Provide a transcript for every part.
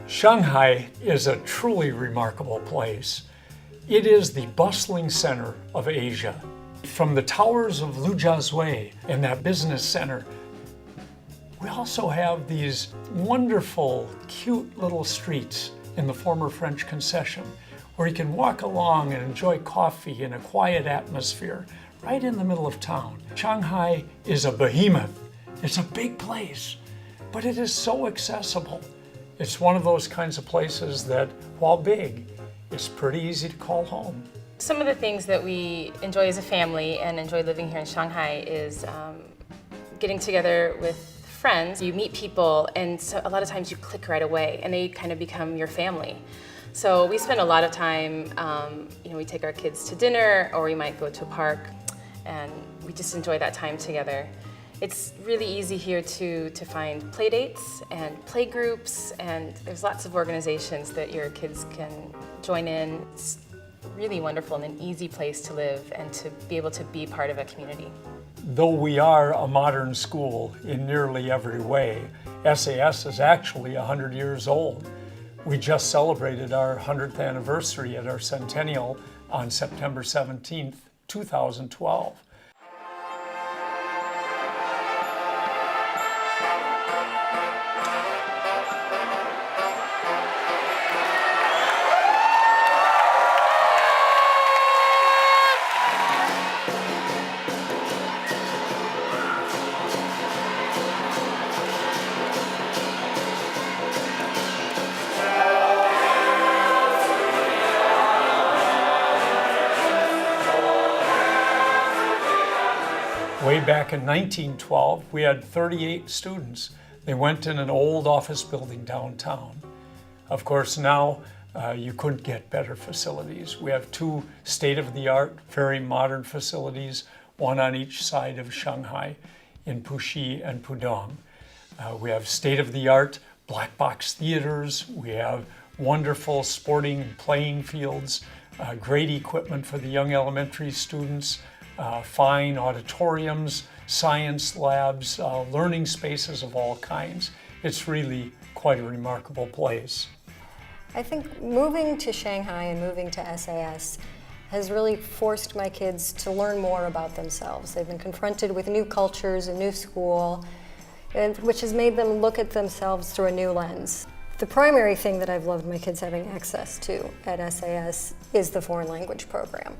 Shanghai is a truly remarkable place. It is the bustling center of Asia. From the towers of Lujiazui and that business center, we also have these wonderful, cute little streets in the former French concession where you can walk along and enjoy coffee in a quiet atmosphere right in the middle of town. Shanghai is a behemoth. It's a big place, but it is so accessible. It's one of those kinds of places that, while big, it's pretty easy to call home. Some of the things that we enjoy as a family and enjoy living here in Shanghai is getting together with friends. You meet people, and so a lot of times you click right away, and they kind of become your family. So we spend a lot of time, we take our kids to dinner, or we might go to a park, and we just enjoy that time together. It's really easy here to find play dates and play groups, and there's lots of organizations that your kids can join in. It's really wonderful and an easy place to live and to be able to be part of a community. Though we are a modern school in nearly every way, SAS is actually 100 years old. We just celebrated our 100th anniversary at our centennial on September 17th, 2012. Way back in 1912, we had 38 students. They went in an old office building downtown. Of course, now you couldn't get better facilities. We have two state-of-the-art, very modern facilities, one on each side of Shanghai, in Puxi and Pudong. We have state-of-the-art black box theaters. We have wonderful sporting and playing fields, great equipment for the young elementary students, fine auditoriums, science labs, learning spaces of all kinds. It's really quite a remarkable place. I think moving to Shanghai and moving to SAS has really forced my kids to learn more about themselves. They've been confronted with new cultures, a new school, which has made them look at themselves through a new lens. The primary thing that I've loved my kids having access to at SAS is the foreign language program.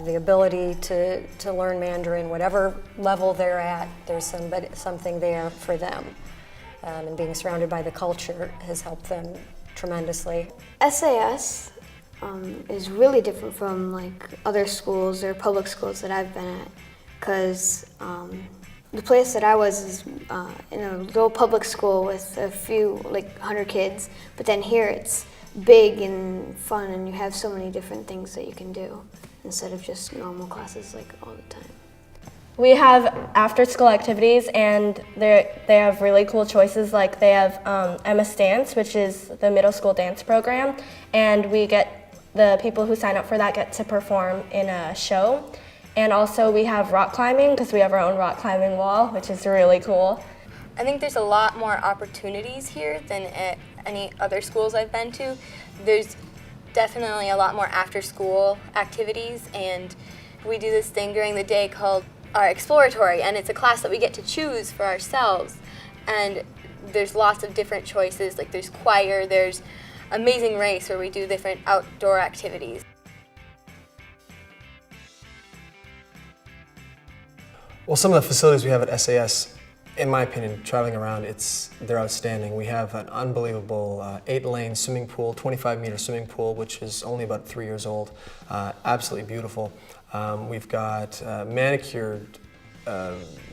The ability to learn Mandarin, whatever level they're at, there's something there for them. And being surrounded by the culture has helped them tremendously. SAS is really different from like other schools or public schools that I've been at, because the place that I was is in a little public school with a few, like 100 kids, but then here it's big and fun and you have so many different things that you can do instead of just normal classes like all the time. We have after-school activities, and they have really cool choices. Like they have MS Dance, which is the middle school dance program, and the people who sign up for that get to perform in a show. And also we have rock climbing, because we have our own rock climbing wall, which is really cool. I think there's a lot more opportunities here than at any other schools I've been to. There's definitely a lot more after-school activities, and we do this thing during the day called our exploratory, and it's a class that we get to choose for ourselves. And there's lots of different choices, like there's choir, there's Amazing Race, where we do different outdoor activities. Well, some of the facilities we have at SAS, in my opinion, traveling around, they're outstanding. We have an unbelievable 8-lane swimming pool, 25-meter swimming pool, which is only about 3 years old. Absolutely beautiful. We've got manicured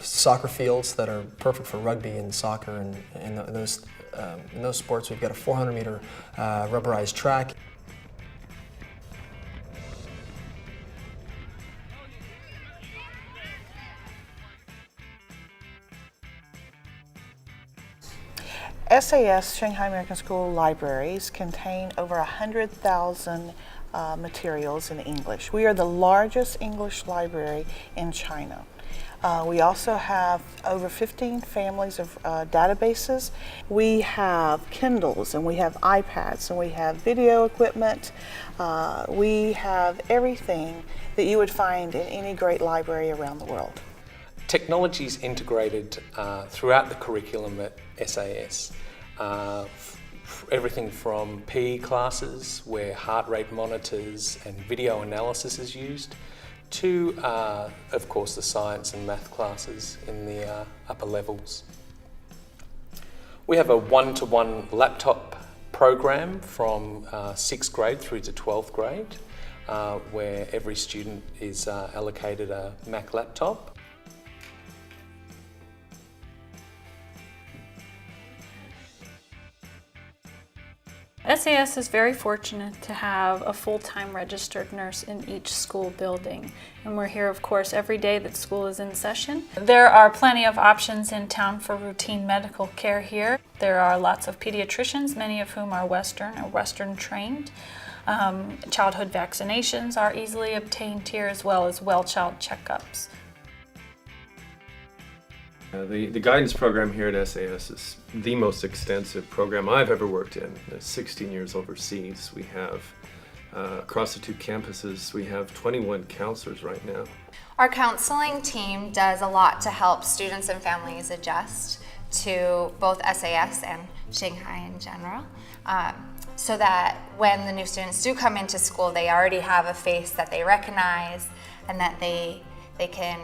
soccer fields that are perfect for rugby and soccer, and in those sports we've got a 400-meter rubberized track. SAS Shanghai American School libraries contain over 100,000 materials in English. We are the largest English library in China. We also have over 15 families of databases. We have Kindles and we have iPads and we have video equipment. We have everything that you would find in any great library around the world. Technology is integrated throughout the curriculum at SAS. Everything from PE classes where heart rate monitors and video analysis is used to, of course, the science and math classes in the upper levels. We have a one-to-one laptop program from 6th grade through to 12th grade where every student is allocated a Mac laptop. SAS is very fortunate to have a full-time registered nurse in each school building, and we're here, of course, every day that school is in session. There are plenty of options in town for routine medical care here. There are lots of pediatricians, many of whom are Western or Western trained. Childhood vaccinations are easily obtained here, as well as well-child checkups. The guidance program here at SAS is the most extensive program I've ever worked in. 16 years overseas. We have, across the 2 campuses, we have 21 counselors right now. Our counseling team does a lot to help students and families adjust to both SAS and Shanghai in general, so that when the new students do come into school, they already have a face that they recognize and that they can,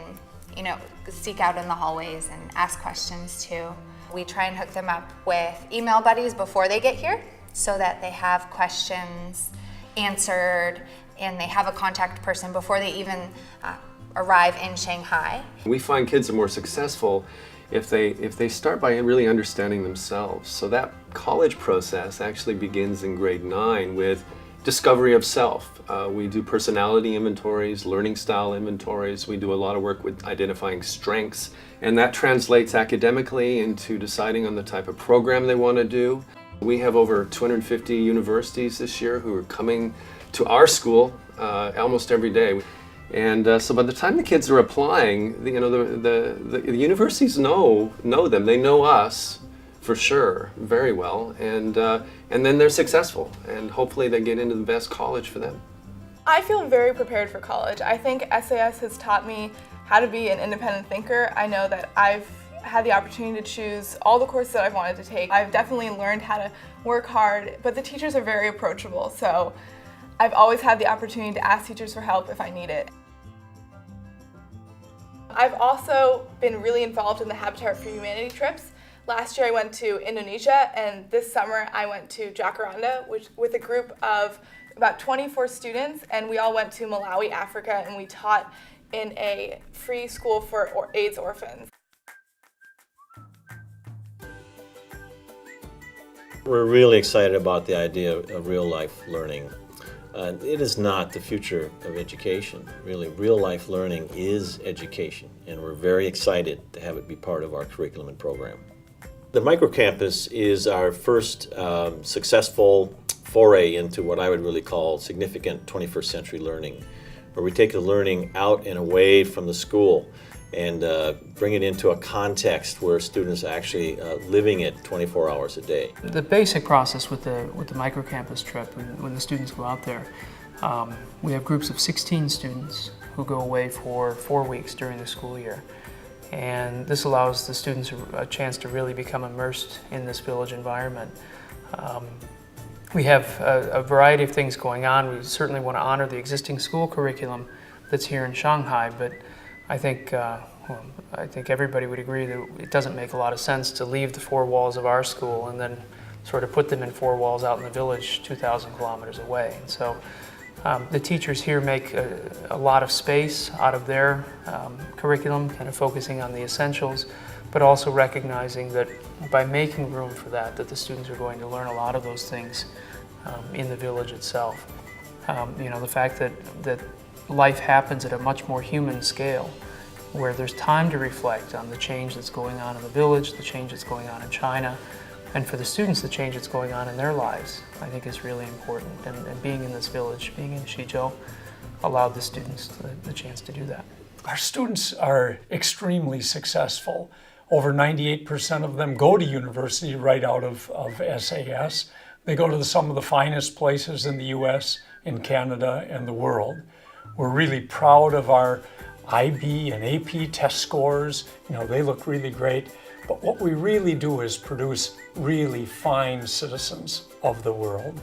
you know, seek out in the hallways and ask questions too. We try and hook them up with email buddies before they get here so that they have questions answered and they have a contact person before they even arrive in Shanghai. We find kids are more successful if they start by really understanding themselves. So that college process actually begins in grade 9 with discovery of self. We do personality inventories, learning style inventories. We do a lot of work with identifying strengths, and that translates academically into deciding on the type of program they want to do. We have over 250 universities this year who are coming to our school almost every day. And so by the time the kids are applying, the universities know them. They know us for sure, very well, and then they're successful, and hopefully they get into the best college for them. I feel very prepared for college. I think SAS has taught me how to be an independent thinker. I know that I've had the opportunity to choose all the courses that I've wanted to take. I've definitely learned how to work hard, but the teachers are very approachable, so I've always had the opportunity to ask teachers for help if I need it. I've also been really involved in the Habitat for Humanity trips. Last year I went to Indonesia, and this summer I went to Jacaranda with a group of about 24 students, and we all went to Malawi, Africa, and we taught in a free school for AIDS orphans. We're really excited about the idea of real-life learning. It is not the future of education. Really, real-life learning is education, and we're very excited to have it be part of our curriculum and program. The microcampus is our first successful foray into what I would really call significant 21st century learning, where we take the learning out and away from the school and bring it into a context where students are actually living it 24 hours a day. The basic process with the microcampus trip, when the students go out there, we have groups of 16 students who go away for 4 weeks during the school year. And this allows the students a chance to really become immersed in this village environment. We have a variety of things going on. We certainly want to honor the existing school curriculum that's here in Shanghai, but I think everybody would agree that it doesn't make a lot of sense to leave the 4 walls of our school and then sort of put them in 4 walls out in the village 2,000 kilometers away. And so the teachers here make a lot of space out of their curriculum, kind of focusing on the essentials, but also recognizing that by making room for that the students are going to learn a lot of those things in the village itself. The fact that life happens at a much more human scale, where there's time to reflect on the change that's going on in the village, the change that's going on in China, and for the students, the change that's going on in their lives, I think is really important. And being in this village, being in Shizhou, allowed the students the chance to do that. Our students are extremely successful. Over 98% of them go to university right out of SAS. They go to some of the finest places in the US, in Canada, and the world. We're really proud of our IB and AP test scores. You know, they look really great. But what we really do is produce really fine citizens of the world.